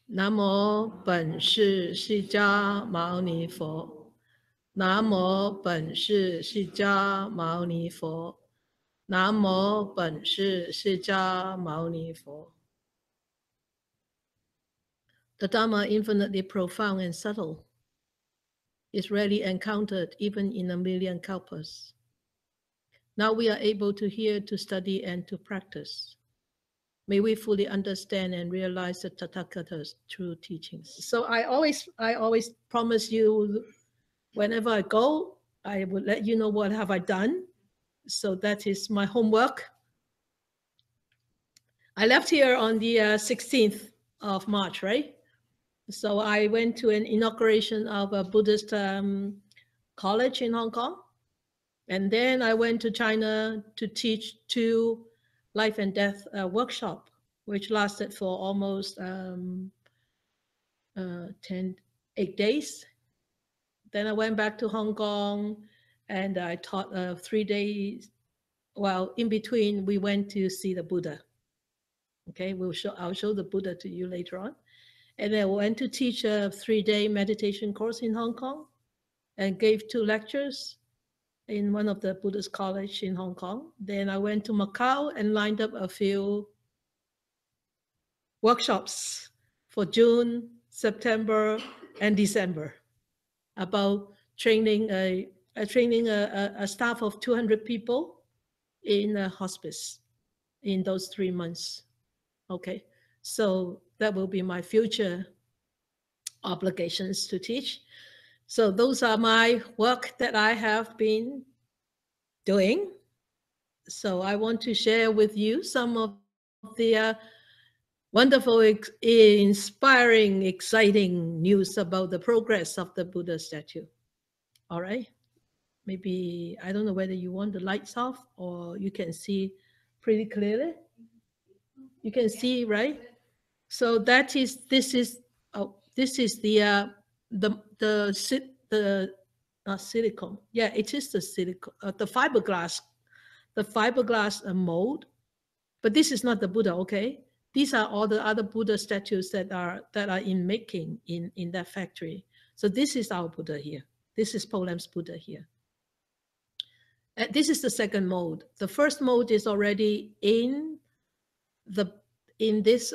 南无本师释迦牟尼佛。南无本师释迦牟尼佛。南无本师释迦牟尼佛。The Dhamma, infinitely profound and subtle, is rarely encountered even in a million kalpas. Now we are able to hear, to study, and to practice. May we fully understand and realize the Tathagata's true teachings. So I always promise you, whenever I go, I will let you know what have I done. So that is my homework. I left here on the 16th of March, right? So I went to an inauguration of a Buddhist college in Hong Kong. And then I went to China to teach 2 life and death workshop, which lasted for almost 8 days. Then I went back to Hong Kong and I taught 3 days. Well, in between, we went to see the Buddha. Okay, I'll show the Buddha to you later on. And then I went to teach a 3-day meditation course in Hong Kong and gave 2 lectures in one of the Buddhist college in Hong Kong. Then I went to Macau and lined up a few workshops for June, September, and December about training a staff of 200 people in a hospice in those 3 months. Okay, so that will be my future obligations to teach. So those are my work that I have been doing. So I want to share with you some of the wonderful, inspiring, exciting news about the progress of the Buddha statue. All right. Maybe, I don't know whether you want the lights off or you can see pretty clearly. You can see, right? So this is the silicone. Yeah, it is the silicone, the fiberglass mold. But this is not the Buddha, okay? These are all the other Buddha statues that are in making in that factory. So this is our Buddha here. This is Polem's Buddha here. And this is the second mold. The first mold is already in this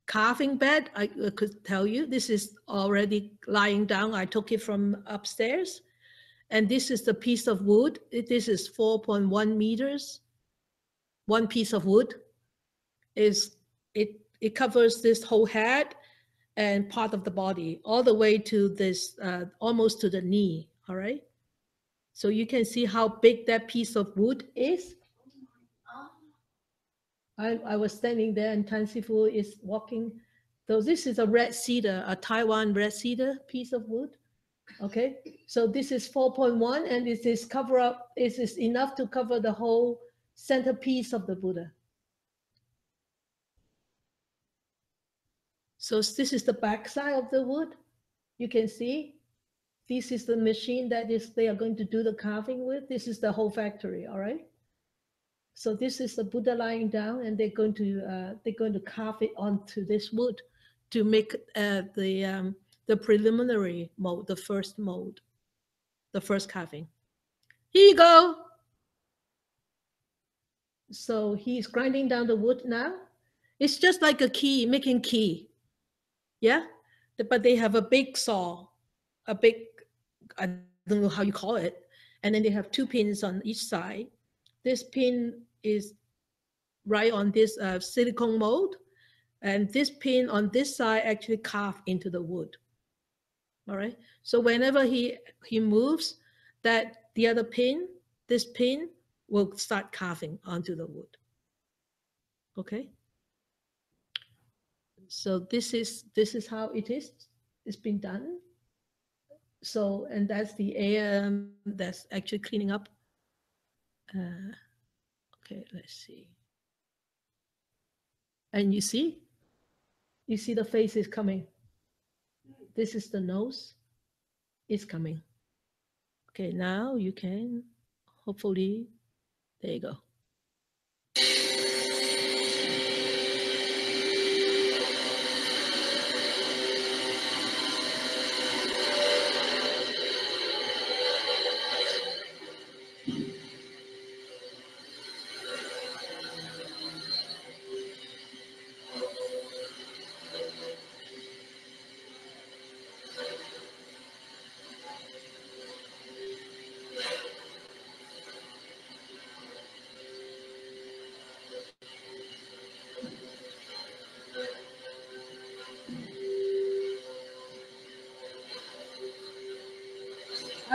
carving bed. I could tell you this is already lying down. I took it from upstairs, and this is the piece of wood. This is 4.1 meters. One piece of wood it covers this whole head and part of the body, all the way to this almost to the knee. All right. So you can see how big that piece of wood is. I was standing there and Tan Sifu is walking. So this is a red cedar, a Taiwan red cedar piece of wood. Okay, so this is 4.1 and this is enough to cover the whole centerpiece of the Buddha. So this is the back side of the wood. You can see this is the machine they are going to do the carving with. This is the whole factory, all right? So this is the Buddha lying down, and they're going to carve it onto this wood to make the preliminary mold, the first mold, the first carving. Here you go. So he's grinding down the wood now. It's just like a key, making key. Yeah, but they have a big saw, I don't know how you call it, and then they have 2 pins on each side. This pin is right on this silicone mold, and this pin on this side actually carved into the wood. All right. So whenever he moves, the other pin, this pin will start carving onto the wood. Okay. So this is how it is. It's been done. So, and that's the air that's actually cleaning up. Okay, let's see. And you see the face is coming. This is the nose. It's coming. Okay, now you can hopefully, there you go.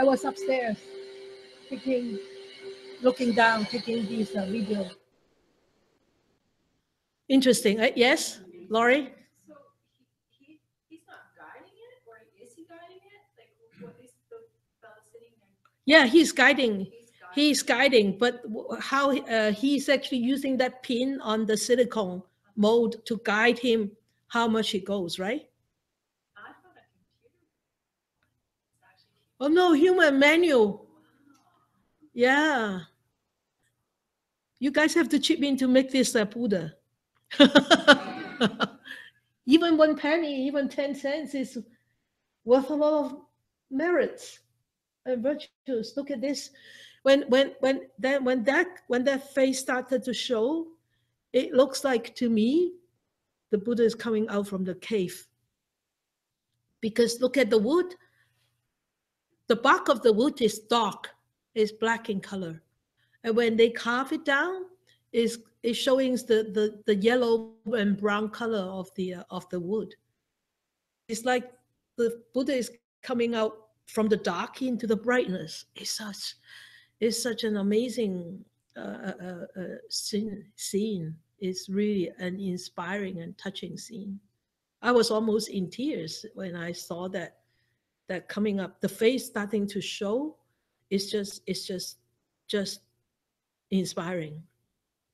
I was upstairs looking down, taking this video. Interesting. Yes, Laurie? So he's not guiding it, or is he guiding it? Like, what is the fellow sitting there? Yeah, he's guiding. He's guiding, but how he's actually using that pin on the silicone mold to guide him how much it goes, right? I thought a computer. It's actually. Oh no, human manual. Yeah. You guys have to chip in to make this Buddha. Even 1 penny, even 10 cents is worth a lot of merits and virtues. Look at this. When that face started to show, it looks like to me the Buddha is coming out from the cave. Because look at the wood. The bark of the wood is dark, is black in color. And when they carve it down, is showing the yellow and brown color of the wood. It's like the Buddha is coming out from the dark into the brightness. It's such an amazing scene. It's really an inspiring and touching scene. I was almost in tears when I saw that coming up. The face starting to show. It's just inspiring.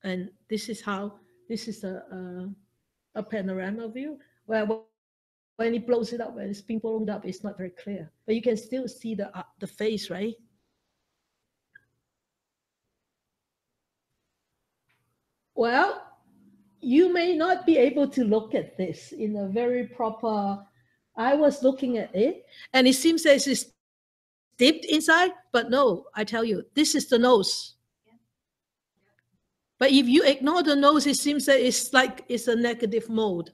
And this is a panorama view where when it blows it up, when it's being blown up, it's not very clear, but you can still see the face, right? Well, you may not be able to look at this in a very proper. I was looking at it, and it seems as it's dipped inside, but no, I tell you, this is the nose. But if you ignore the nose, it seems that it's like it's a negative mode.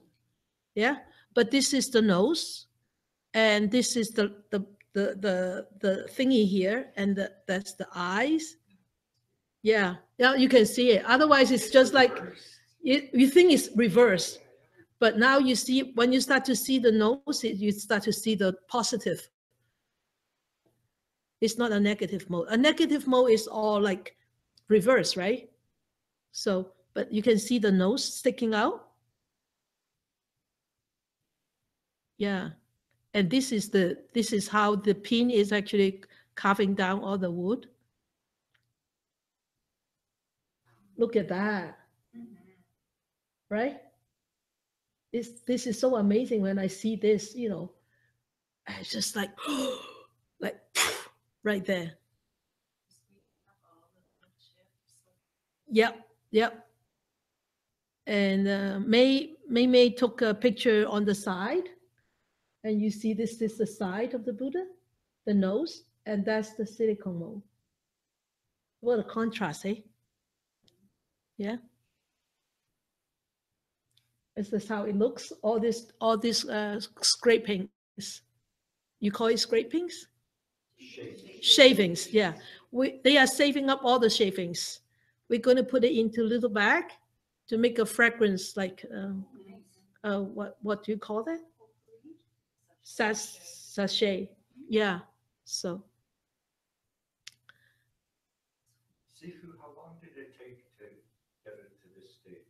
Yeah. But this is the nose, and this is the thingy here, and that's the eyes. Yeah. Yeah, you can see it. Otherwise, it's just like you think it's reversed. But now you see, when you start to see the nose, you start to see the positive. It's not a negative mode. A negative mode is all like reverse, right? So, but you can see the nose sticking out. Yeah. And this is how the pin is actually carving down all the wood. Look at that. Right? This is so amazing when I see this, it's just like like right there. Yep, yep. And May took a picture on the side, and you see this is the side of the Buddha, the nose, and that's the silicone mold. What a contrast, eh? Yeah. This is how it looks. All these scrapings. You call it scrapings? Shavings. Yeah. They are saving up all the shavings. We're going to put it into a little bag to make a fragrance, like what do you call that? Sachet. Yeah. So. Sifu, how long did it take to get it to this stage?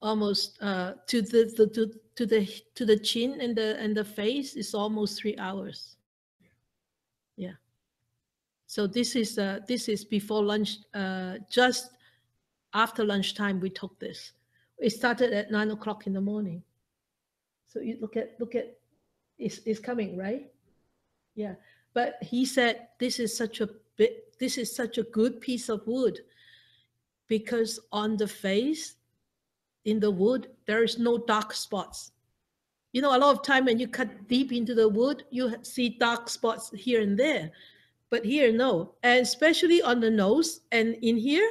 Almost to the chin and the face is almost 3 hours. Yeah. So this is before lunch. Just after lunchtime, we took this. It started at 9 o'clock in the morning. So you look at it's coming, right? Yeah. But he said this is such a good piece of wood, because on the face, in the wood, there is no dark spots. A lot of time when you cut deep into the wood, you see dark spots here and there. But here, no. And especially on the nose and in here,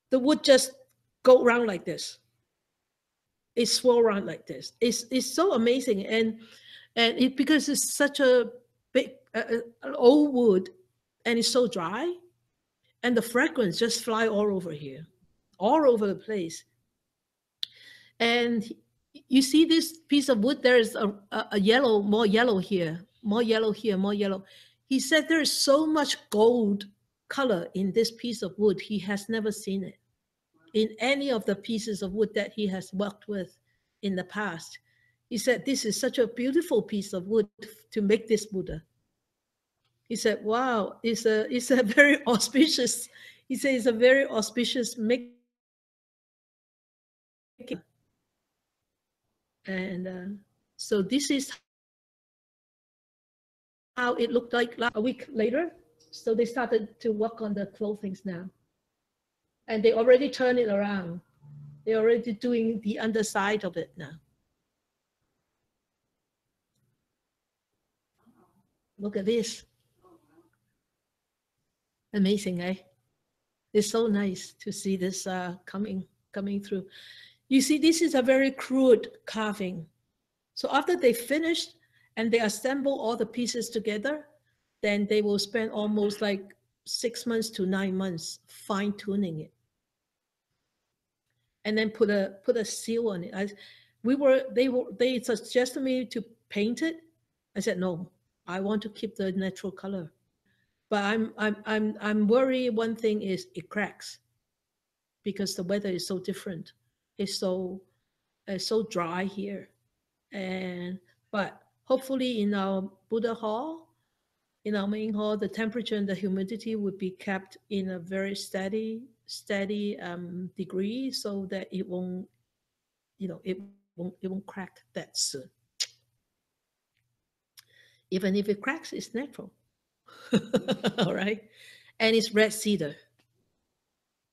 the wood just go around like this. It swirl around like this. It's so amazing. And because it's such a big, an old wood, and it's so dry, and the fragrance just fly all over here, all over the place. And you see this piece of wood, there is a yellow, more yellow here. more yellow here, more yellow. He said there is so much gold color in this piece of wood. He has never seen it in any of the pieces of wood that he has worked with in the past. He said, this is such a beautiful piece of wood to make this Buddha. He said, wow, it's a very auspicious, he said it's a very auspicious making. And so this is how it looked like a week later. So they started to work on the clothings now. And they already turned it around. They're already doing the underside of it now. Look at this. Amazing, eh? It's so nice to see this coming through. You see, this is a very crude carving. So after they finished and they assemble all the pieces together, then they will spend almost like 6 months to 9 months fine-tuning it. And then put a seal on it. They suggested me to paint it. I said no, I want to keep the natural color. But I'm worried. One thing is it cracks because the weather is so different. It's so dry here, but hopefully in our Buddha hall, in our main hall, the temperature and the humidity would be kept in a very steady degree, so that it won't, it won't crack that soon. Even if it cracks, it's natural. All right, and it's red cedar,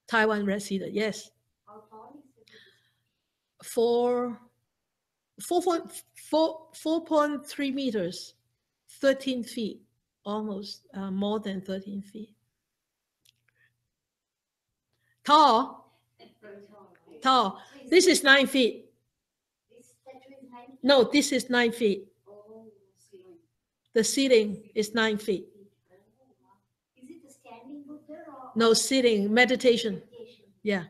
Taiwan red cedar. Yes, How tall is it? 4.3 meters, 13 feet, almost more than 13 feet. Tall, Very tall, right? tall. This is 9 feet. This statue is 9 feet? No, this is 9 feet. Oh, ceiling. The ceiling is 9 feet. Oh, wow. Is it a standing Buddha or? No, sitting, meditation. Meditation? Yeah.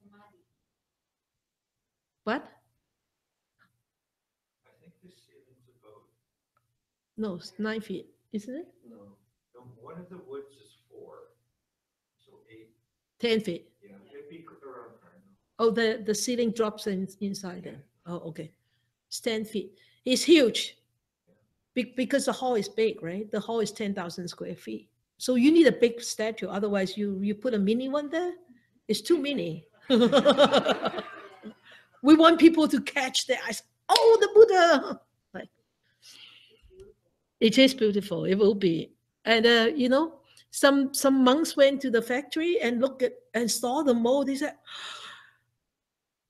Samadhi. What? I think the ceiling's about, No, it's 9 feet, isn't it? no, one of the woods is 4, so 8, 10 feet. yeah, it'd be around there. Oh, the ceiling drops inside then. Oh, okay. It's 10 feet. It's huge because the hall is big, right? The hall is 10,000 square feet. So you need a big statue. Otherwise, you put a mini one there, it's too mini. We want people to catch their eyes. Oh, the Buddha! Like, it is beautiful. It will be. And some monks went to the factory and looked at and saw the mold. They said,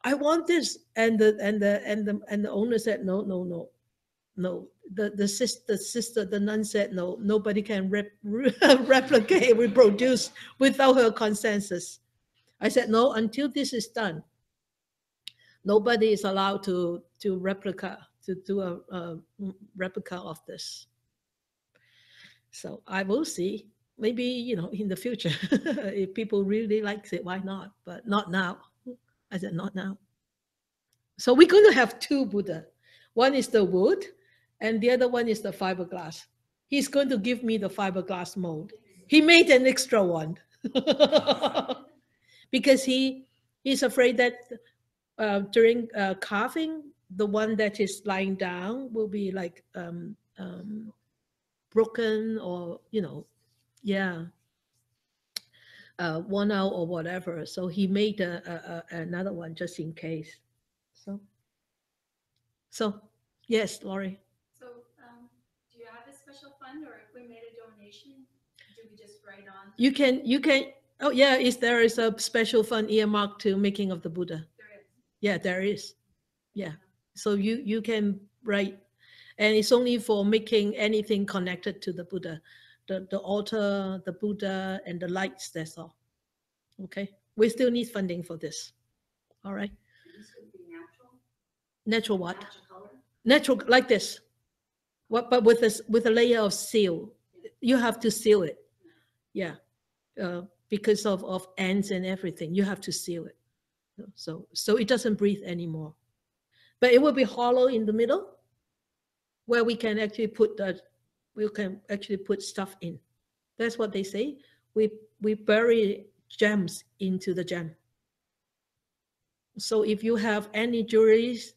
I want this. And the owner said, no. The sister, the nun said, no, nobody can replicate, reproduce without her consensus. I said, no, until this is done, nobody is allowed to do a replica of this. So I will see. Maybe, in the future, if people really like it, why not? But not now. I said, not now. So we're going to have 2 Buddha. One is the wood, and the other one is the fiberglass. He's going to give me the fiberglass mold. He made an extra one because he's afraid that during carving, the one that is lying down will be like broken or worn out or whatever. So he made another one just in case. So yes, Laurie. So, do you have a special fund, or if we made a donation, do we just write on? You can. Oh yeah, there is a special fund earmarked to making of the Buddha. There is. Yeah, there is. Yeah. So you can write, and it's only for making anything connected to the Buddha, the altar, the Buddha, and the lights. That's all. Okay. We still need funding for this. All right. This would be natural. Natural what? Natural color. Natural like this. What? But with a layer of seal. You have to seal it. Yeah. Because of ants and everything, you have to seal it. So it doesn't breathe anymore. But it will be hollow in the middle. where we can actually put stuff in. That's what they say. We bury gems into the gem. So if you have any jewelries,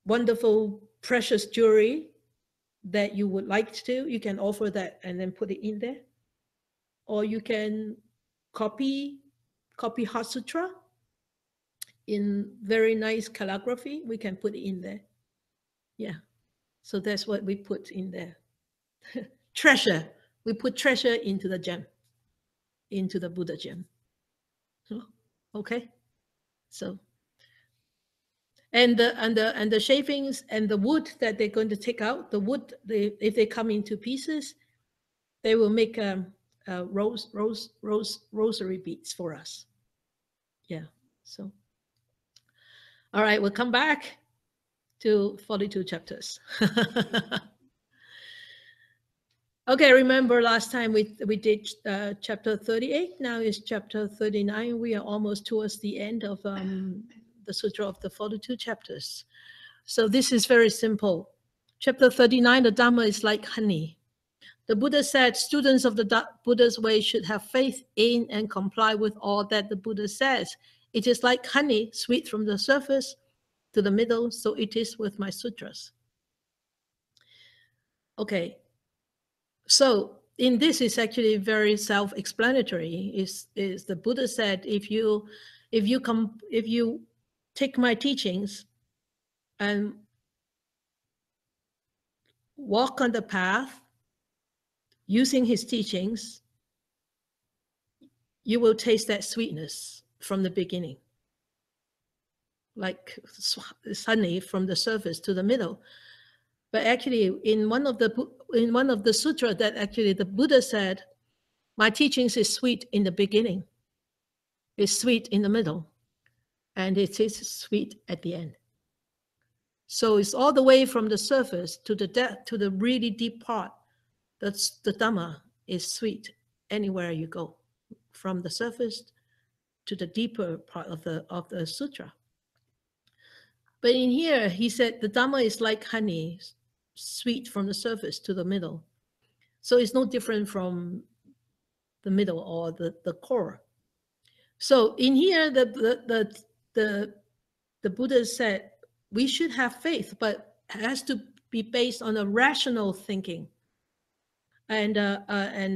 wonderful, precious jewelry that you would like to, you can offer that and then put it in there. Or you can copy Heart Sutra in very nice calligraphy. We can put it in there. Yeah. So that's what we put in there. Treasure. We put treasure into the gem, into the Buddha gem. Okay. So, and the shavings and the wood that they're going to take out, the wood, if they come into pieces, they will make rosary beads for us. Yeah. So, all right, we'll come back to 42 chapters. Okay, remember last time we did chapter 38. Now is chapter 39. We are almost towards the end of the Sutra of the 42 chapters. So this is very simple. Chapter 39, the Dhamma is like honey. The Buddha said students of the Buddha's way should have faith in and comply with all that the Buddha says. It is like honey, sweet from the surface to the middle, so it is with my sutras. Okay. So in this is actually very self-explanatory. Is the Buddha said, if you take my teachings and walk on the path using his teachings, you will taste that sweetness from the beginning, like honey from the surface to the middle. But actually, in one of the sutra that actually the Buddha said, my teachings is sweet in the beginning, it's sweet in the middle, and it is sweet at the end. So it's all the way from the surface to the really deep part. That's the Dhamma is sweet anywhere you go, from the surface to the deeper part of the sutra. But in here, he said the Dhamma is like honey, sweet from the surface to the middle. So it's no different from the middle or the core. So in here, the Buddha said we should have faith, but it has to be based on a rational thinking, and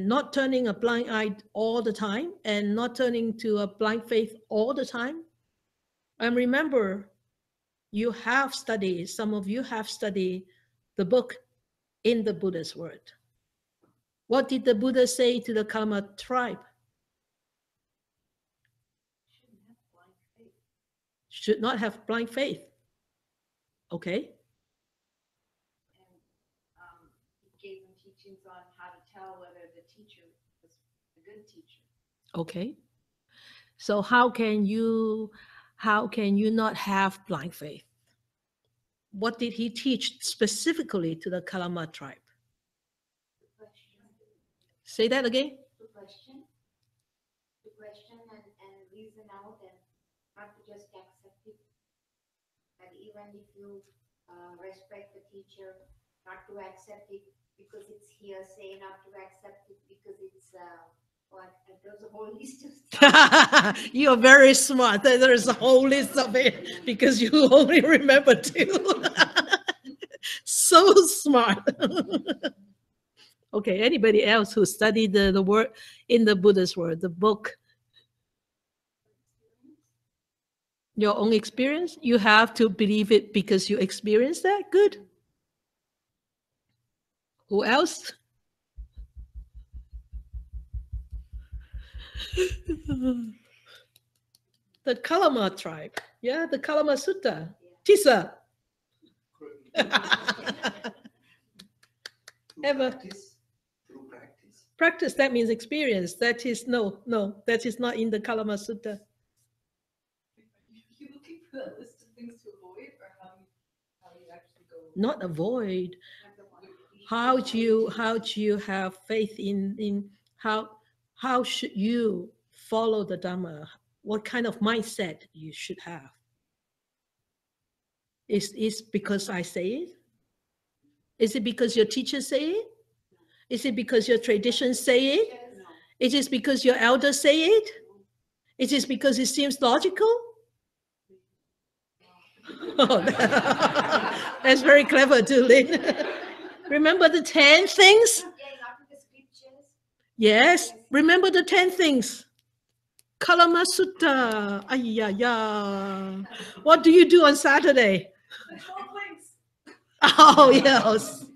not turning a blind eye all the time, and not turning to a blind faith all the time. And remember, you have studied, some of you have studied the book In the Buddha's Word. What did the Buddha say to the Kalama tribe? Should not have blind faith. Okay. And he gave them teachings on how to tell whether the teacher was a good teacher. Okay. So how can you not have blind faith? What did he teach specifically to the Kalama tribe? Say that again. To question and reason out, and not to just accept it. And even if you respect the teacher, not to accept it because it's hearsay, not to accept it because it's there's a whole list of stuff. You're very smart. There's a whole list of it because you only remember two. So smart. Okay, anybody else who studied the word In the Buddha's Word, the book? Your own experience? You have to believe it because you experienced that? Good. Who else? The Kalama tribe. Yeah, the Kalama Sutta. Tisa. Ever? Through practice. Practice, that means experience. That is, no, that is not in the Kalama Sutta. You looking for a list of things to avoid, or how you actually go? Not avoid. How do you have faith in how should you follow the Dhamma? What kind of mindset you should have? Is because I say it? Is it because your teachers say it? Is it because your traditions say it? Is it because your elders say it? Is it because it seems logical? Oh, that's very clever too, Lynn. Remember the 10 things? Yes, remember the 10 things. Kalama Sutta. Ay. What do you do on Saturday? Oh, yes.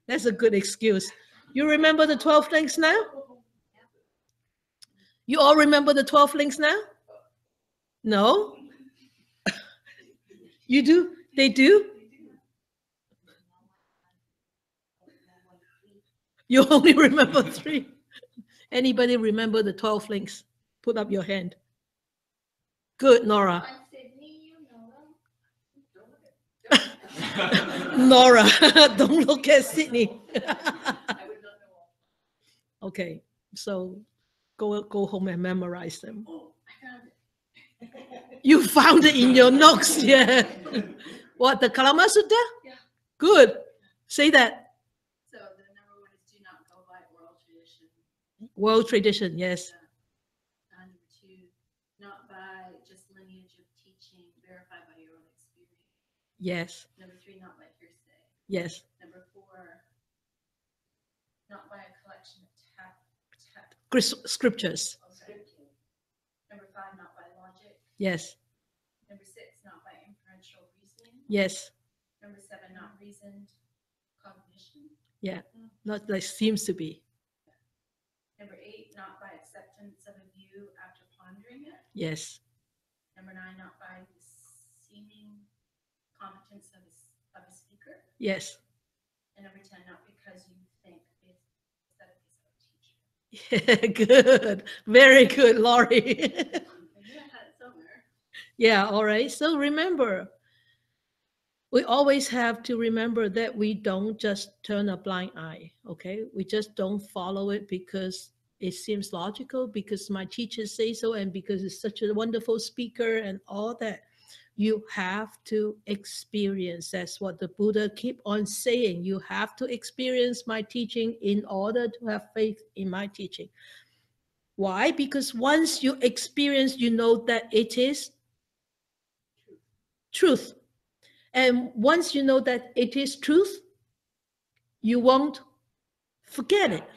That's a good excuse. You remember the 12 things now? You all remember the 12 things now? No? You do? They do? You only remember 3. Anybody remember the 12 links? Put up your hand. Good, Nora. Nora, don't look at Sydney. Okay, so go home and memorize them. You found it in your notes, yeah. What, the Kalama Sutta? Yeah. Good. Say that. So the number 1 is do not go by oral tradition. World tradition, yes. And number 2, not by just lineage of teaching verified by your own experience. Yes, Number 3, not by hearsay. yes, Number 4, not by a collection of scriptures. Number 5, not by logic. Yes, Number 6, not by inferential reasoning. yes. Number 7, not reasoned cognition. Yeah, not like seems to be. Number 8, not by acceptance of a view after pondering it. Yes, Number 9, not by the seeming competence of a speaker. yes. And number 10, not because you think the aesthetic is of a teacher. Good. Very good, Laurie. I knew I had it somewhere. Yeah, all right. So remember, we always have to remember that we don't just turn a blind eye, okay? We just don't follow it because it seems logical, because my teachers say so, and because it's such a wonderful speaker and all that. You have to experience. That's what the Buddha keep on saying. You have to experience my teaching in order to have faith in my teaching. Why? Because once you experience, you know that it is truth. And once you know that it is truth, you won't forget it.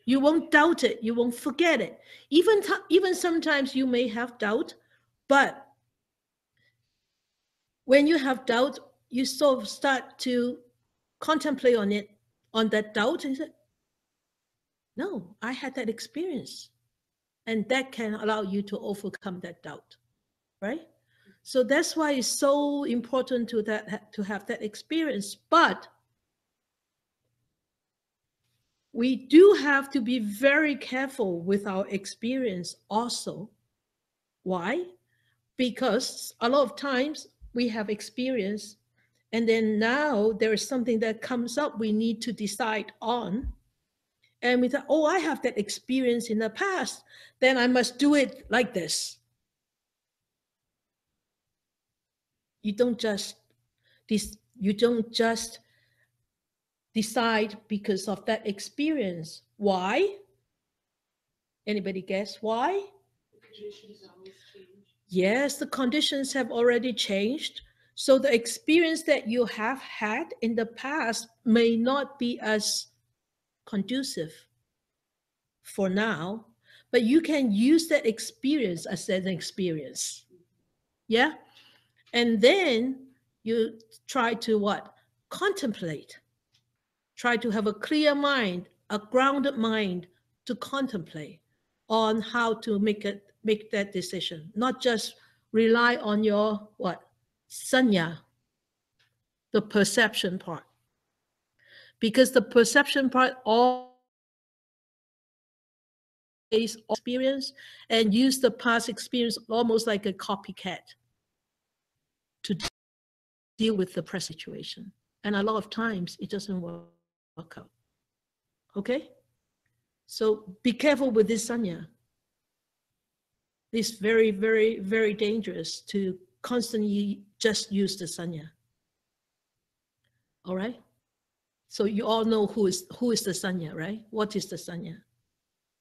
You won't doubt it. You won't forget it. Even sometimes you may have doubt, but when you have doubt, you sort of start to contemplate on it, on that doubt, and say, no, I had that experience. And that can allow you to overcome that doubt, right? So that's why it's so important to have that experience. But we do have to be very careful with our experience also. Why? Because a lot of times we have experience, and then now there is something that comes up we need to decide on. And we thought, oh, I have that experience in the past, then I must do it like this. You don't just decide because of that experience. Why? Anybody guess why? Yes, the conditions have already changed. So the experience that you have had in the past may not be as conducive for now, but you can use that experience as an experience. Yeah? And then you try to what? Contemplate. Try to have a clear mind, a grounded mind to contemplate on how to make that decision. Not just rely on your what? Sanya, the perception part. Because the perception part always experience and use the past experience almost like a copycat to deal with the present situation. And a lot of times it doesn't work out. Okay? So be careful with this sanya. It's very, very, very dangerous to constantly just use the sanya. All right. So you all know who is the sanya, right? What is the sanya?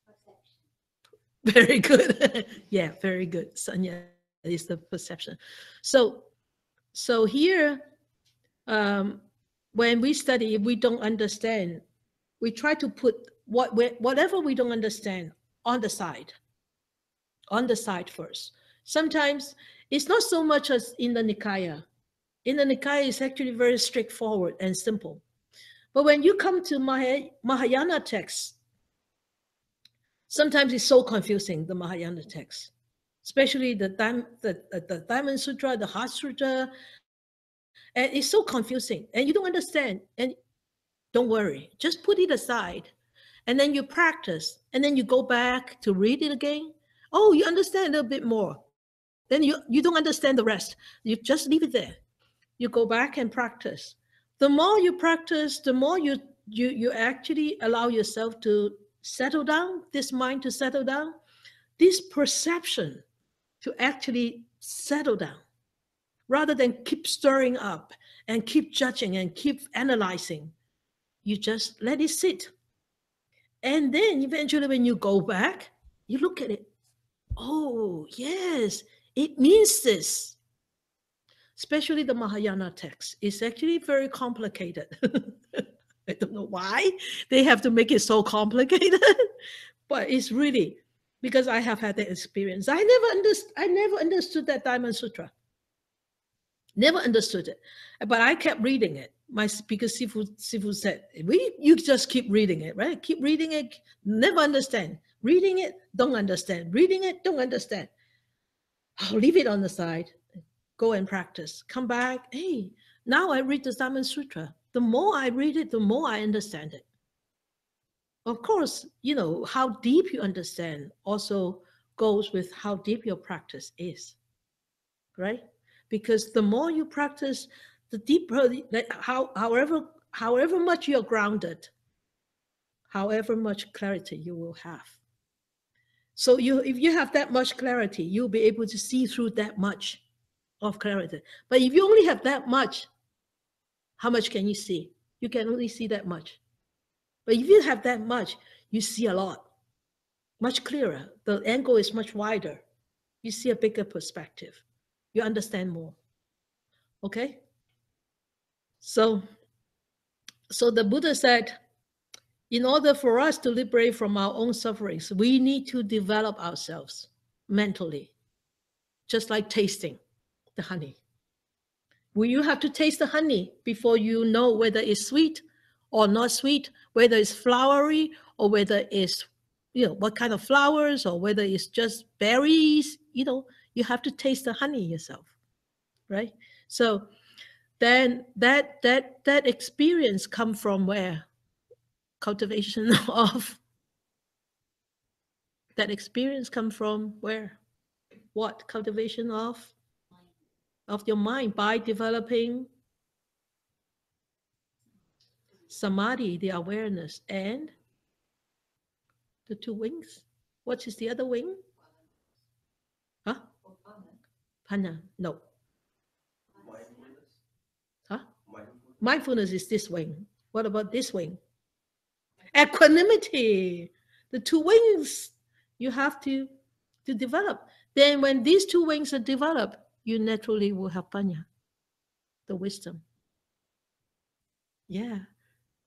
Perception. Very good. Yeah, very good. Sanya is the perception. So here, um, when we study, if we don't understand, we try to put whatever we don't understand on the side first. Sometimes it's not so much as in the Nikaya. In the Nikaya, it's actually very straightforward and simple. But when you come to Mahayana texts, sometimes it's so confusing, the Mahayana text, especially the Diamond Sutra, the Heart Sutra, and it's so confusing, and you don't understand. And don't worry, just put it aside, and then you practice, and then you go back to read it again. Oh, you understand a little bit more. Then you don't understand the rest. You just leave it there. You go back and practice. The more you practice, the more you actually allow yourself to settle down, this mind to settle down, this perception to actually settle down, rather than keep stirring up and keep judging and keep analyzing. You just let it sit. And then eventually when you go back, you look at it. Oh, yes, it means this. Especially the Mahayana text. It's actually very complicated. I don't know why they have to make it so complicated, but it's really because I have had that experience. I never understood that Diamond Sutra. Never understood it, but I kept reading it. Because Sifu said, you just keep reading it, right? Keep reading it, never understand. Reading it, don't understand. Reading it, don't understand. I'll leave it on the side. Go and practice. Come back. Hey, now I read the Diamond Sutra. The more I read it, the more I understand it. Of course, how deep you understand also goes with how deep your practice is, right? Because the more you practice, the deeper, however much you're grounded, however much clarity you will have. So if you have that much clarity, you'll be able to see through that much of clarity. But if you only have that much, how much can you see? You can only see that much. But if you have that much, you see a lot, much clearer. The angle is much wider. You see a bigger perspective. You understand more. Okay? So the Buddha said, in order for us to liberate from our own sufferings, we need to develop ourselves mentally, just like tasting the honey. Will you have to taste the honey before you know whether it's sweet or not sweet, whether it's flowery or whether it's, what kind of flowers, or whether it's just berries, you have to taste the honey yourself, right? So then that experience come from where? Cultivation of that experience come from where? What? Cultivation of your mind by developing samadhi, the awareness, and the two wings. What is the other wing? Huh? Pana. No. Mindfulness. Huh? Mindfulness. Mindfulness is this wing. What about this wing? Equanimity. The two wings you have to develop. Then when these two wings are developed, you naturally will have panya, the wisdom. Yeah.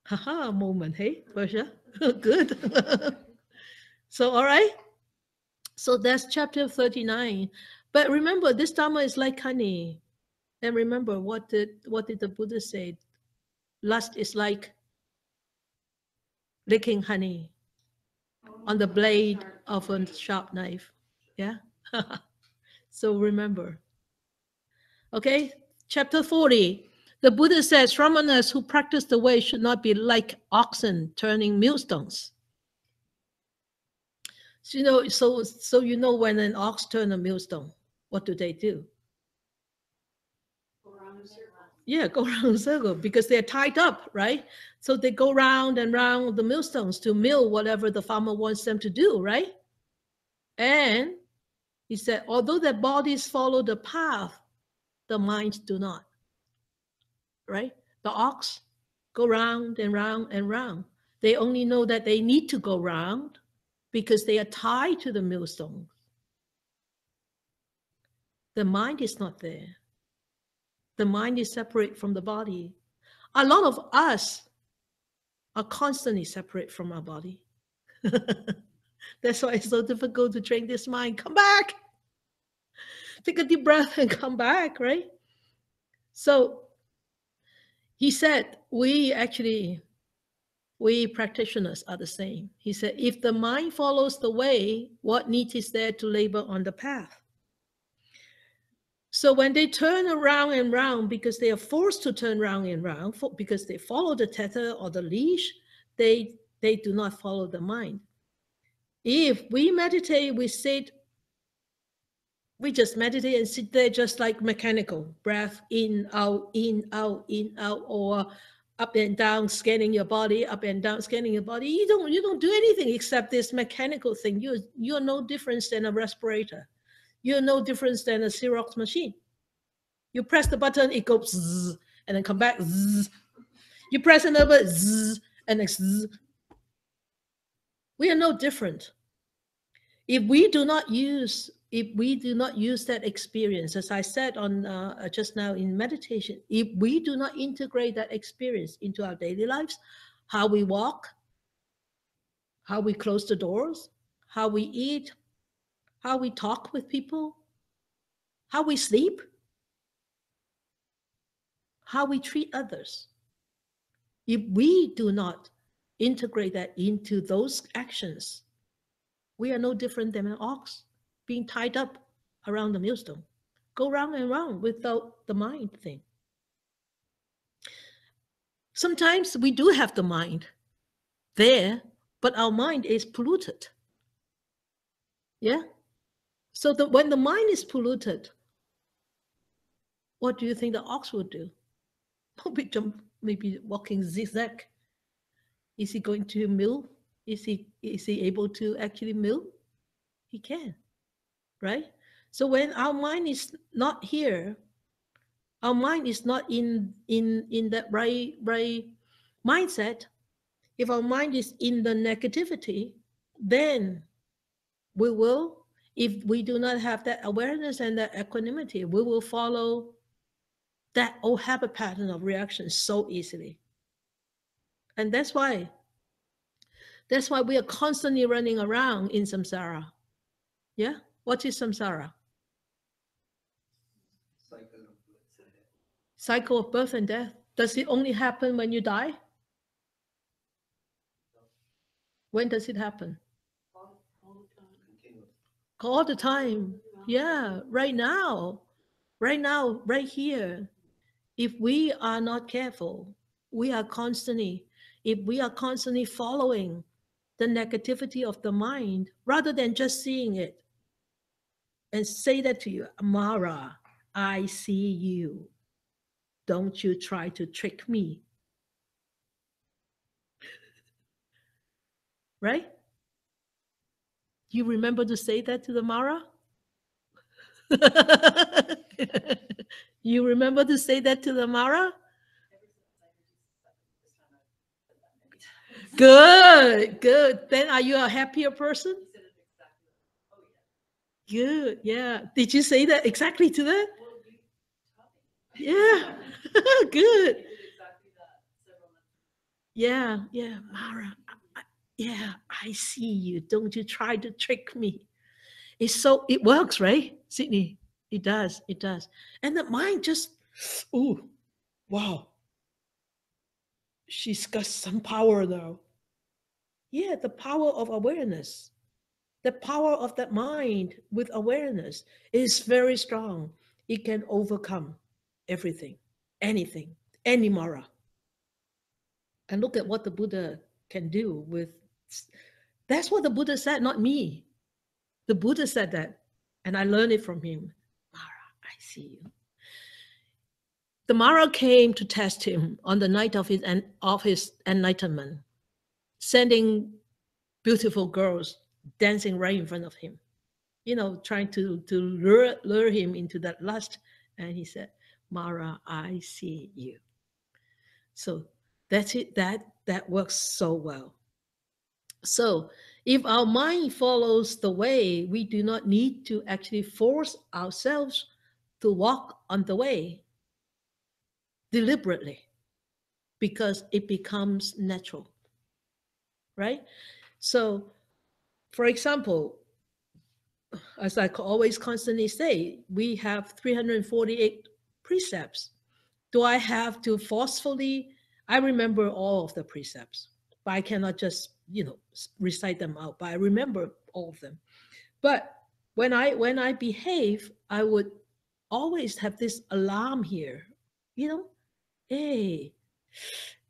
Haha moment, hey, Persia? Good. So, all right. So that's chapter 39. But remember, this Dhamma is like honey. And remember, what did the Buddha say? Lust is like licking honey on the blade of a sharp knife. Yeah. So remember. Okay. Chapter 40. The Buddha says, Shramanas who practice the way should not be like oxen turning millstones. So when an ox turns a millstone, what do? Go around in a circle. Yeah, go around in a circle because they're tied up, right? So they go round and round the millstones to mill whatever the farmer wants them to do, right? And he said, although their bodies follow the path, the minds do not, right? The ox go round and round and round. They only know that they need to go round because they are tied to the millstone. The mind is not there. The mind is separate from the body. A lot of us are constantly separate from our body. That's why it's so difficult to train this mind. Come back. Take a deep breath and come back, right? So he said, we practitioners are the same. He said, if the mind follows the way, what need is there to labor on the path? So when they turn around and round, because they are forced to turn round and round, because they follow the tether or the leash, they do not follow the mind. If we meditate, we sit, we just meditate and sit there just like mechanical, breath in, out, or up and down, scanning your body, up and down, scanning your body. You don't do anything except this mechanical thing. You're no different than a respirator. You're no different than a Xerox machine. You press the button, it goes zzz, and then come back zzz. You press another zzz, and then zzz. We are no different. If we do not use that experience, as I said on just now in meditation, if we do not integrate that experience into our daily lives, how we walk, how we close the doors, how we eat, how we talk with people, how we sleep, how we treat others, if we do not integrate that into those actions, we are no different than an ox being tied up around the millstone. Go round and round without the mind thing. Sometimes we do have the mind there, but our mind is polluted. Yeah? So when the mind is polluted, what do you think the ox would do? Maybe walking zigzag. Is he going to mill? Is he able to actually mill? He can, right? So when our mind is not here, our mind is not in that right mindset. If our mind is in the negativity, then we will, if we do not have that awareness and that equanimity, we will follow that old habit pattern of reaction so easily. And that's why we are constantly running around in samsara. Yeah? What is samsara? Cycle of birth and death. Does it only happen when you die? When does it happen? All the time. Yeah, right now, right here. If we are not careful, if we are constantly following the negativity of the mind, rather than just seeing it and say that to you, Mara, I see you. Don't you try to trick me. Right? You remember to say that to the Mara? You remember to say that to the Mara? Good. Then are you a happier person? Good, yeah. Did you say that exactly to that? Yeah, good. Yeah, Mara. Yeah, I see you. Don't you try to trick me. It works, right, Sydney? It does. And the mind just, oh, wow. She's got some power though. Yeah, the power of awareness. The power of that mind with awareness is very strong. It can overcome everything, anything, any Mara. And look at what the Buddha can do with. That's what the Buddha said, not me. The Buddha said that, and I learned it from him. Mara, I see you. The Mara came to test him on the night of his enlightenment, sending beautiful girls dancing right in front of him, trying to lure him into that lust. And he said, Mara, I see you. So That's it. That works so well. So if our mind follows the way, we do not need to actually force ourselves to walk on the way deliberately, because it becomes natural, right? So, for example, as I always constantly say, we have 348 precepts. Do I have to forcefully? I remember all of the precepts, but I cannot just, recite them out. But I remember all of them. But when I behave, I would always have this alarm here. You know, hey,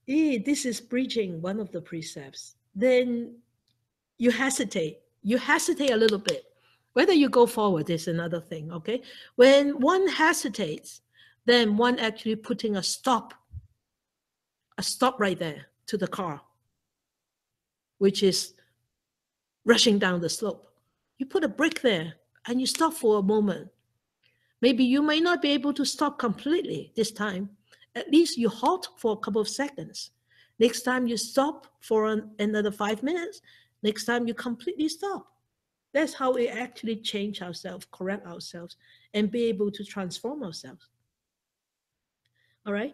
this is breaching one of the precepts. Then you hesitate a little bit. Whether you go forward is another thing, okay? When one hesitates, then one actually putting a stop right there to the car, which is rushing down the slope. You put a brake there and you stop for a moment. Maybe you may not be able to stop completely this time. At least you halt for a couple of seconds. Next time you stop for another 5 minutes. Next time you completely stop. That's how we actually change ourselves, correct ourselves, and be able to transform ourselves. All right,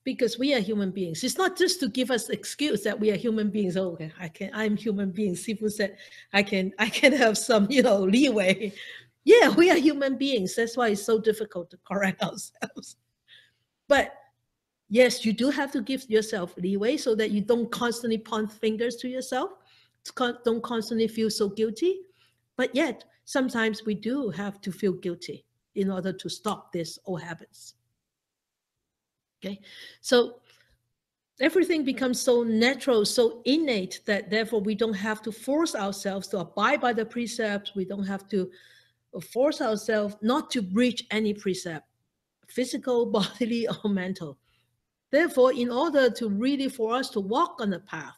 because we are human beings. It's not just to give us excuse that we are human beings. Oh, okay, I'm human being. Sifu said I can have some leeway. Yeah, we are human beings. That's why it's so difficult to correct ourselves. But yes, you do have to give yourself leeway so that you don't constantly point fingers to yourself, don't constantly feel so guilty. But yet sometimes we do have to feel guilty in order to stop these old habits. Okay, so everything becomes so natural, so innate, that therefore we don't have to force ourselves to abide by the precepts. We don't have to force ourselves not to breach any precept, physical, bodily, or mental. Therefore, in order to really for us to walk on a path,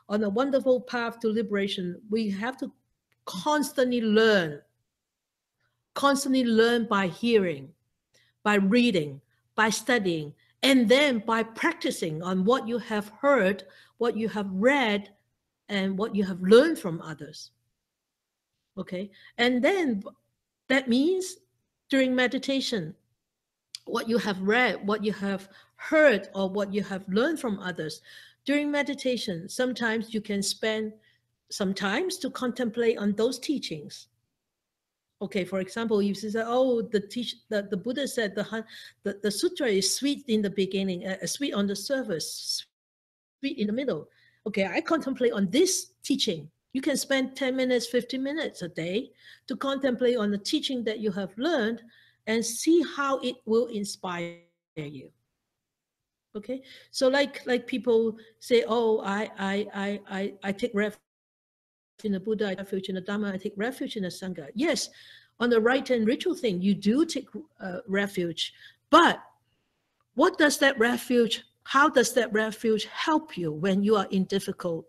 on a wonderful path to liberation, we have to constantly learn by hearing, by reading, by studying, and then by practicing on what you have heard, what you have read, and what you have learned from others. Okay. And then that means during meditation, what you have read, what you have heard, or what you have learned from others. During meditation, sometimes you can spend some time to contemplate on those teachings. Okay, for example, if you say, "Oh, the Buddha said the sutra is sweet in the beginning, sweet on the surface, sweet in the middle." Okay, I contemplate on this teaching. You can spend 10 minutes, 15 minutes a day to contemplate on the teaching that you have learned and see how it will inspire you. Okay, so like people say, "Oh, I take refuge in the Buddha, I take refuge in the Dhamma, I take refuge in the Sangha." Yes, on the right and ritual thing, you do take refuge, but what does that refuge? How does that refuge help you when you are in difficult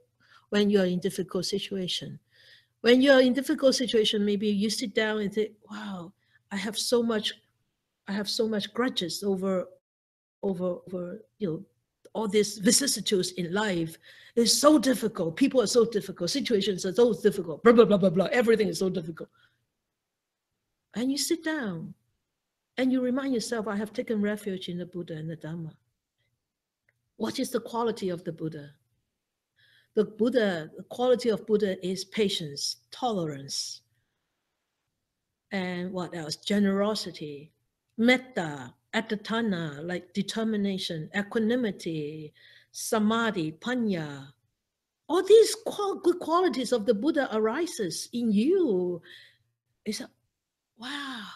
situation? When you are in difficult situation, maybe you sit down and say, "Wow, I have so much grudges over all these vicissitudes in life. It's so difficult. People are so difficult. Situations are so difficult. Blah blah blah blah blah. Everything is so difficult." And you sit down and you remind yourself, "I have taken refuge in the Buddha and the Dhamma." What is the quality of the Buddha? The quality of Buddha is patience, tolerance, and what else? Generosity, metta, atthana, like determination, equanimity, samadhi, panya. All these good qualities of the Buddha arises in you. It's a, wow,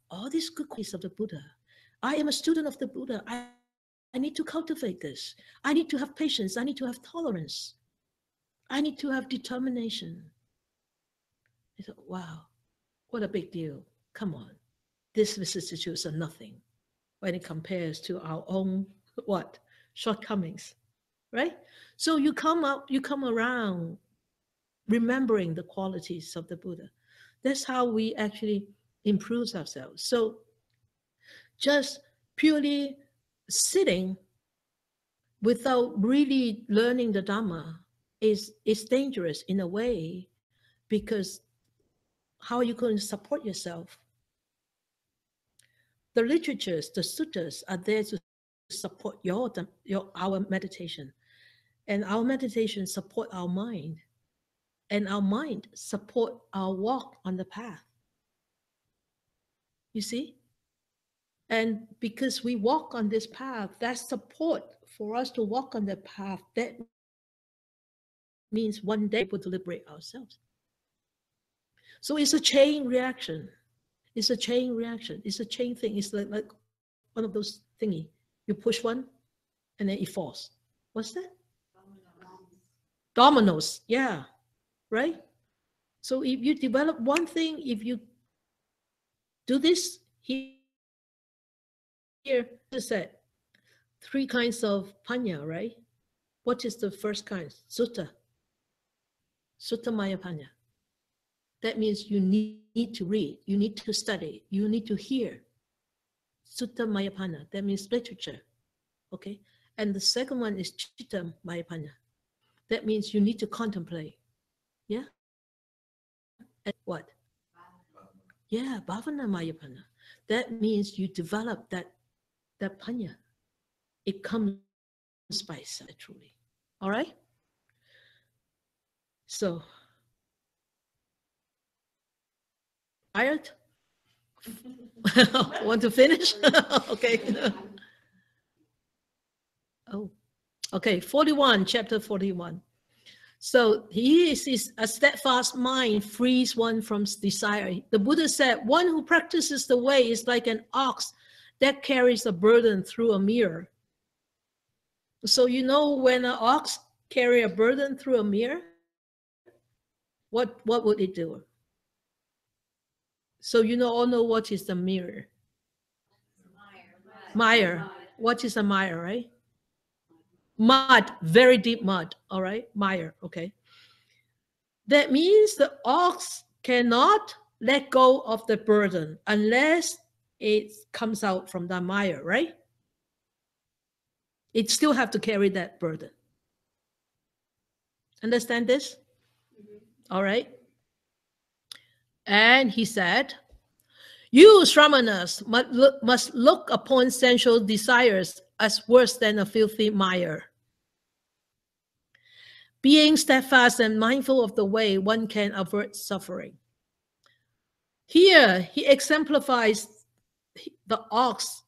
all these good qualities of the Buddha. I am a student of the Buddha. I need to cultivate this. I need to have patience. I need to have tolerance. I need to have determination. I thought, wow, what a big deal. Come on. These vicissitudes are nothing when it compares to our own what? Shortcomings. Right? So you come around remembering the qualities of the Buddha. That's how we actually improve ourselves. So just purely sitting without really learning the Dhamma is dangerous in a way, because how are you going to support yourself? The literatures, the sutras are there to support our meditation. And our meditation support our mind. And our mind support our walk on the path. You see? And because we walk on this path, that support for us to walk on the path, that means one day we'll be able to liberate ourselves. So it's a chain reaction. It's a chain reaction. It's a chain thing. It's like one of those thingy. You push one and then it falls. What's that? Dominoes. Yeah. Right? So if you develop one thing, if you do this here, is that 3 kinds of panya, right? What is the first kind? Sutta. Sutta Maya Panya. That means you need to read, you need to study, you need to hear. Sutta Maya Panya. That means literature. Okay? And the second one is Chitta Maya Panya. That means you need to contemplate. Yeah? And what? Yeah, Bhavana Maya Panya. That means you develop that panya. It comes by sight, truly. All right? So, tired? Want to finish? Okay. Oh, okay. 41, chapter 41. So he is a steadfast mind frees one from desire. The Buddha said, one who practices the way is like an ox that carries a burden through a mirror. So you know when an ox carry a burden through a mirror, what would it do? So you all know what is the mirror. Mire. What is a mire, right? Mud, very deep mud, all right? Mire, okay. That means the ox cannot let go of the burden unless it comes out from the mire, right? It still have to carry that burden. Understand this? All right. And he said, you Sramanas must look upon sensual desires as worse than a filthy mire. Being steadfast and mindful of the way, one can avert suffering. Here, he exemplifies the ox.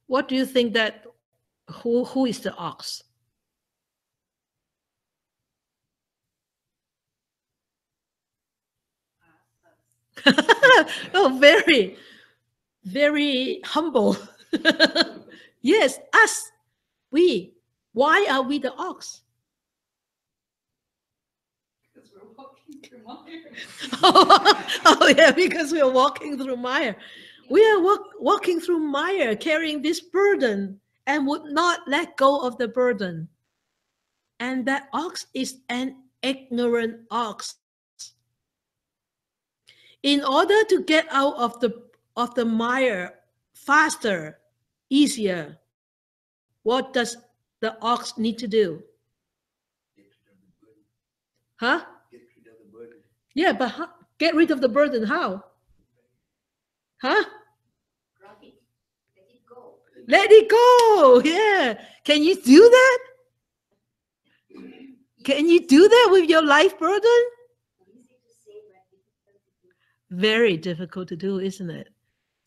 What do you think that, who is the ox? Oh, very, very humble. Yes, us. We. Why are we the ox? Because we're walking through mire. Oh, yeah, because we are walking through mire. We are walking through mire, carrying this burden, and would not let go of the burden. And that ox is an ignorant ox. In order to get out of the mire faster, easier, what does the ox need to do? Huh? Yeah, but get rid of the burden. How? Huh? Drop it. Let it go. Let it go. Yeah. Can you do that? Can you do that with your life burden? Easy to say, but difficult to do. Very difficult to do, isn't it?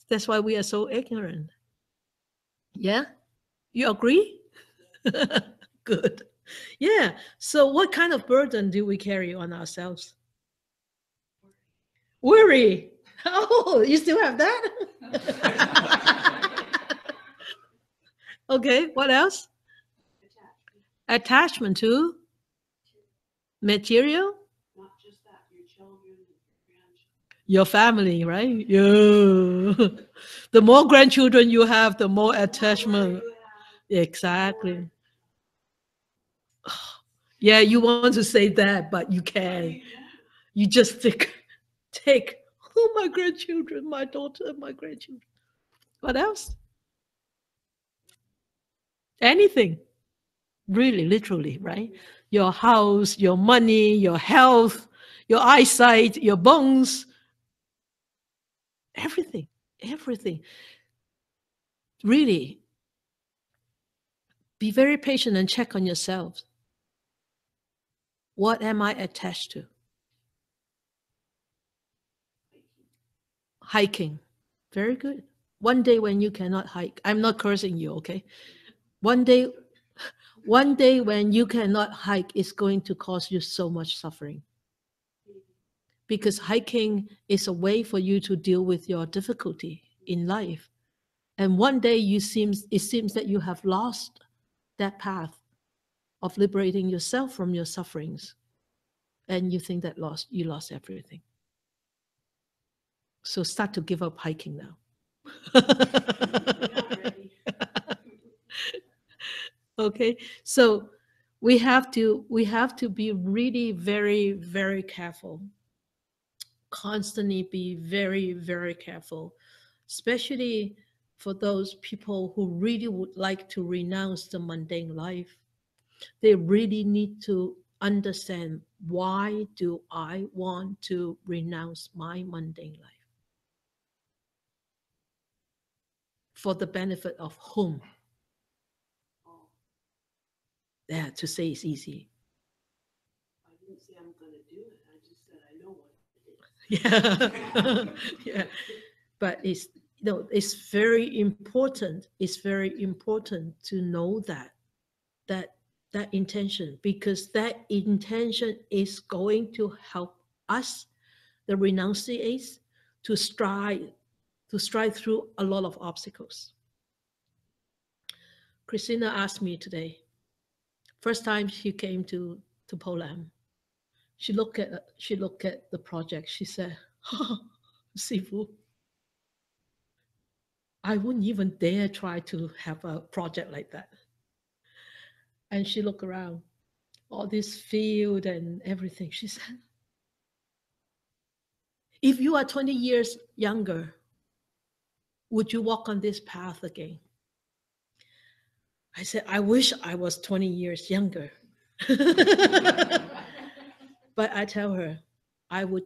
That's why we are so ignorant. Yeah? You agree? Good. Yeah. So what kind of burden do we carry on ourselves? Worry. Oh, you still have that? Okay, what else? Attachment to material? Not just that, your children, your grandchildren. Your family, right? Yeah. The more grandchildren you have, the more attachment. Exactly. Yeah, you want to say that, but you can't. You just take, oh, my grandchildren, my daughter, my grandchildren. What else? anything, really, literally, right? Your house, your money, your health, your eyesight, your bones, everything, everything. Really, be very patient and check on yourselves. What am I attached to? Hiking. Very good. One day when you cannot hike, I'm not cursing you, okay? One day when you cannot hike is going to cause you so much suffering. Because hiking is a way for you to deal with your difficulty in life. And one day it seems that you have lost that path of liberating yourself from your sufferings. And you think that you lost everything. So start to give up hiking now. Okay, so we have to be really very, very careful. Constantly be very, very careful, especially for those people who really would like to renounce the mundane life. They really need to understand, why do I want to renounce my mundane life? For the benefit of whom? Yeah, to say it's easy. I didn't say I'm going to do it. I just said I know what it is. Yeah. Yeah. But it's very important. It's very important to know that intention, because that intention is going to help us, the renunciates, to stride through a lot of obstacles. Christina asked me today, first time she came to Poland, she looked at the project. She said, oh, Sifu, I wouldn't even dare try to have a project like that. And she looked around, all this field and everything. She said, if you are 20 years younger, would you walk on this path again? I said, I wish I was 20 years younger. But I tell her, I would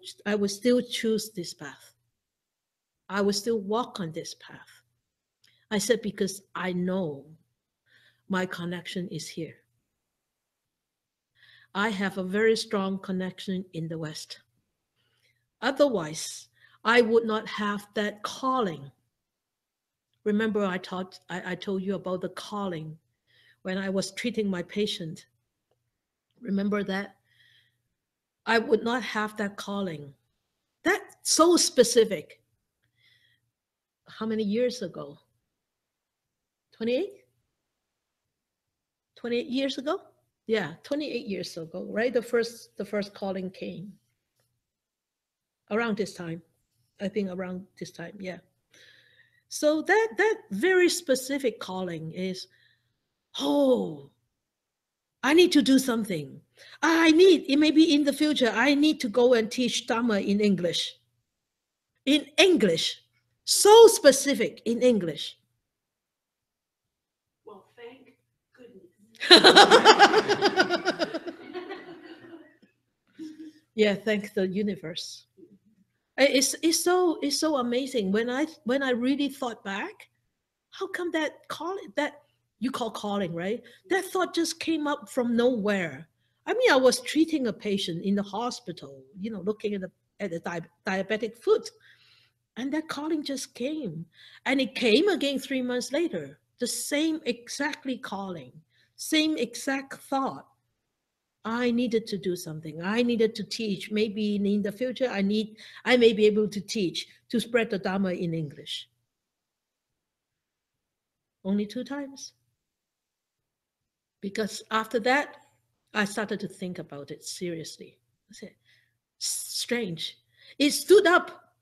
still choose this path. I would still walk on this path. I said, because I know my connection is here. I have a very strong connection in the West. Otherwise, I would not have that calling. Remember, I told you about the calling when I was treating my patient. Remember that? I would not have that calling. That's so specific. How many years ago? 28? 28 years ago? Yeah, 28 years ago, right? The first calling came around this time. I think around this time, yeah. So that very specific calling is, oh, I need to do something. It may be in the future, I need to go and teach Dhamma in English. In English. So specific in English. Well, thank goodness. Yeah, thank the universe. It's so amazing. When I really thought back, how come that you call calling, right? That thought just came up from nowhere. I mean, I was treating a patient in the hospital, looking at the diabetic foot, and that calling just came, and it came again 3 months later. The same exactly calling, same exact thought. I needed to do something. I needed to teach. Maybe in the future, I may be able to teach, to spread the Dhamma in English. Only 2 times. Because after that, I started to think about it seriously. I said, strange. It stood up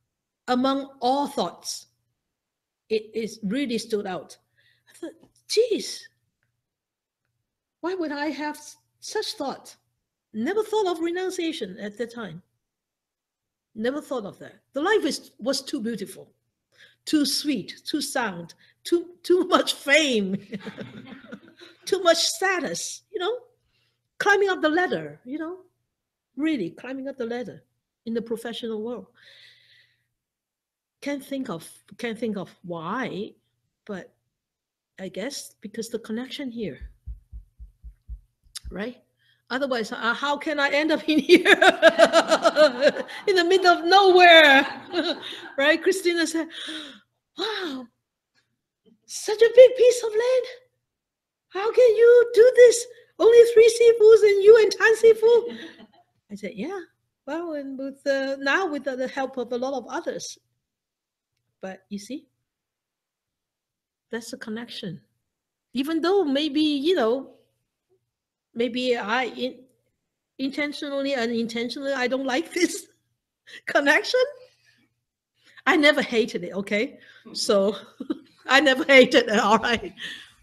among all thoughts. It really stood out. I thought, geez, why would I have such thought? Never thought of renunciation at that time. Never thought of that. The life was too beautiful, too sweet, too sound, too much fame. too much status, climbing up the ladder, really climbing up the ladder in the professional world. Can't think of why, but I guess because the connection here, right? Otherwise, how can I end up in here in the middle of nowhere? Right? Christina said, wow, such a big piece of land. How can you do this? Only 3 sifus and you and Tan Sifu? I said, yeah. Well, and now with the help of a lot of others. But you see, that's the connection. Even though maybe, maybe intentionally, unintentionally, I don't like this connection. I never hated it, okay? So I never hated it, all right?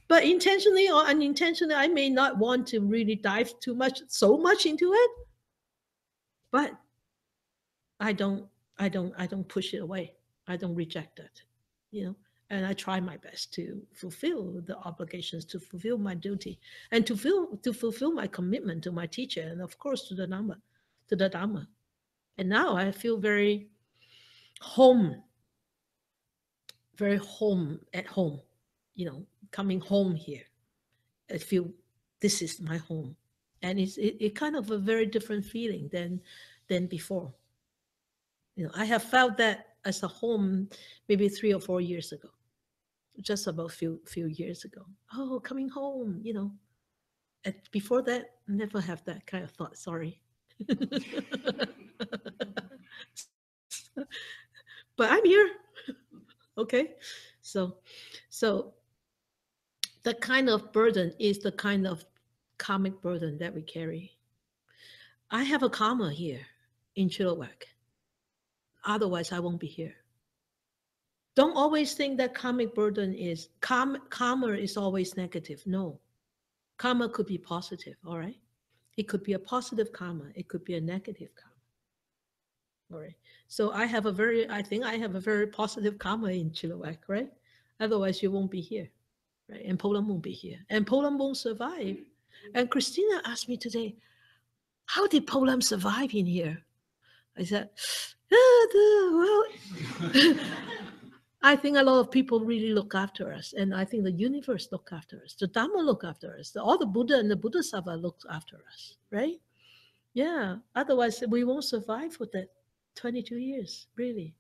But intentionally or unintentionally, I may not want to really dive so much into it. But I don't push it away. I don't reject it, and I try my best to fulfill the obligations, to fulfill my duty, and to fulfill my commitment to my teacher, and of course to the Dhamma. And now I feel very at home, coming home here. I feel this is my home, and it kind of a very different feeling than before. I have felt that as a home maybe 3 or 4 years ago, just about few years ago. Oh, coming home, And before that, never have that kind of thought. Sorry. But I'm here. Okay. So the kind of burden is the kind of karmic burden that we carry. I have a karma here in Chilliwack. Otherwise, I won't be here. Don't always think that karmic burden is karma is always negative. No, karma could be positive. All right, it could be a positive karma. It could be a negative karma. All right. So I think I have a very positive karma in Chilliwack, right? Otherwise, you won't be here, right? And Poland won't be here, and Poland won't survive. And Christina asked me today, how did Poland survive in here? I said, well, I think a lot of people really look after us, and I think the universe look after us. The Dhamma look after us. All the Buddha and the Bodhisattva look after us, right? Yeah. Otherwise, we won't survive for that 22 years, really.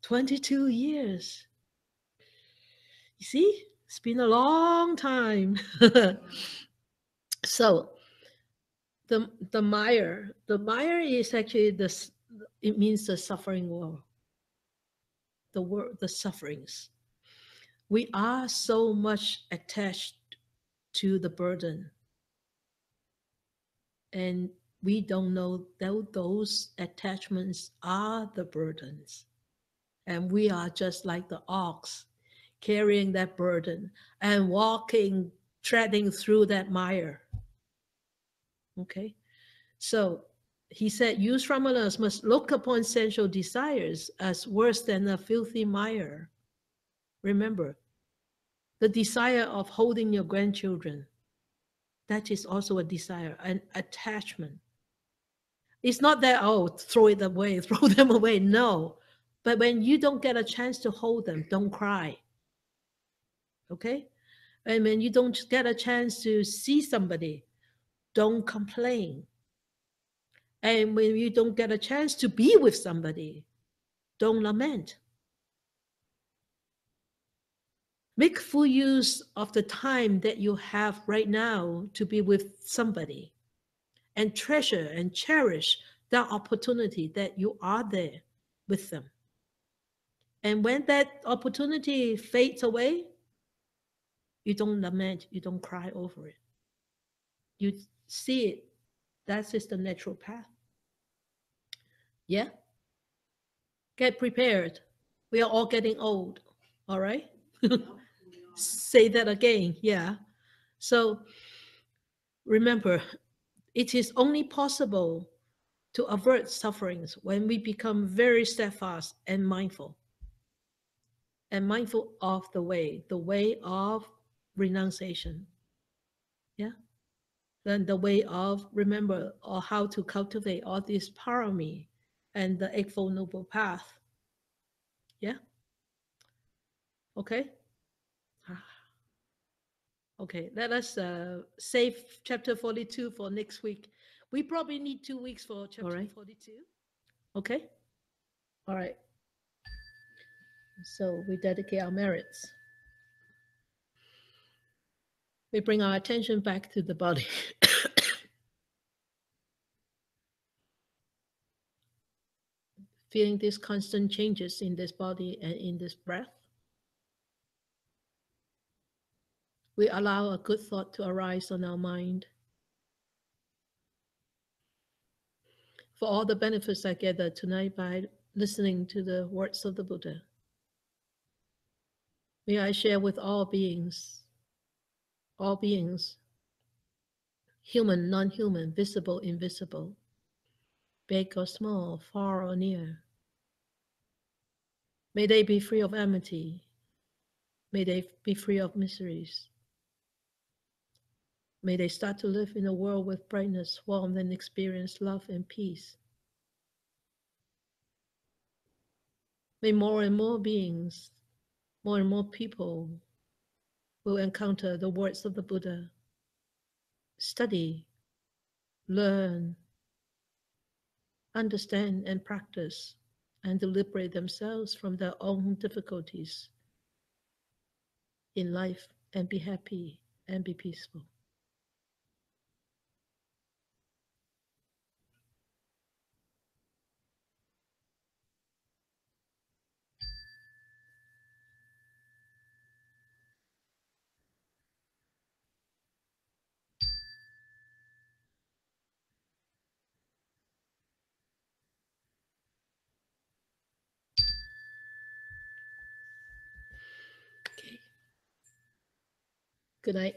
22 years. You see, it's been a long time. So, the mire is actually it means the suffering world. The sufferings. We are so much attached to the burden, and we don't know that those attachments are the burdens, and we are just like the ox carrying that burden and treading through that mire. Okay, so he said, you Sramanas must look upon sensual desires as worse than a filthy mire. Remember, the desire of holding your grandchildren, that is also a desire, an attachment. It's not that, oh, throw it away, throw them away. No. But when you don't get a chance to hold them, don't cry. Okay? And when you don't get a chance to see somebody, don't complain. And when you don't get a chance to be with somebody, don't lament. Make full use of the time that you have right now to be with somebody, and treasure and cherish that opportunity that you are there with them. And when that opportunity fades away, you don't lament, you don't cry over it. You see it. That is the natural path. Yeah? Get prepared. We are all getting old. All right? Say that again. Yeah. So remember, it is only possible to avert sufferings when we become very steadfast and mindful of the way of renunciation. Yeah. Then the way of remember or how to cultivate all these parami and the Eightfold Noble Path. Yeah. Okay. Okay. Let us save chapter 42 for next week. We probably need 2 weeks for chapter 42. Okay. All right. So we dedicate our merits. We bring our attention back to the body. Feeling these constant changes in this body and in this breath. We allow a good thought to arise on our mind. For all the benefits I gather tonight by listening to the words of the Buddha, may I share with all beings, human, non-human, visible, invisible, big or small, far or near. May they be free of enmity. May they be free of miseries. May they start to live in a world with brightness, warmth, and experience love and peace. May more and more beings, more and more people will encounter the words of the Buddha, study, learn, understand, and practice, and to liberate themselves from their own difficulties in life and be happy and be peaceful. Okay. Good night.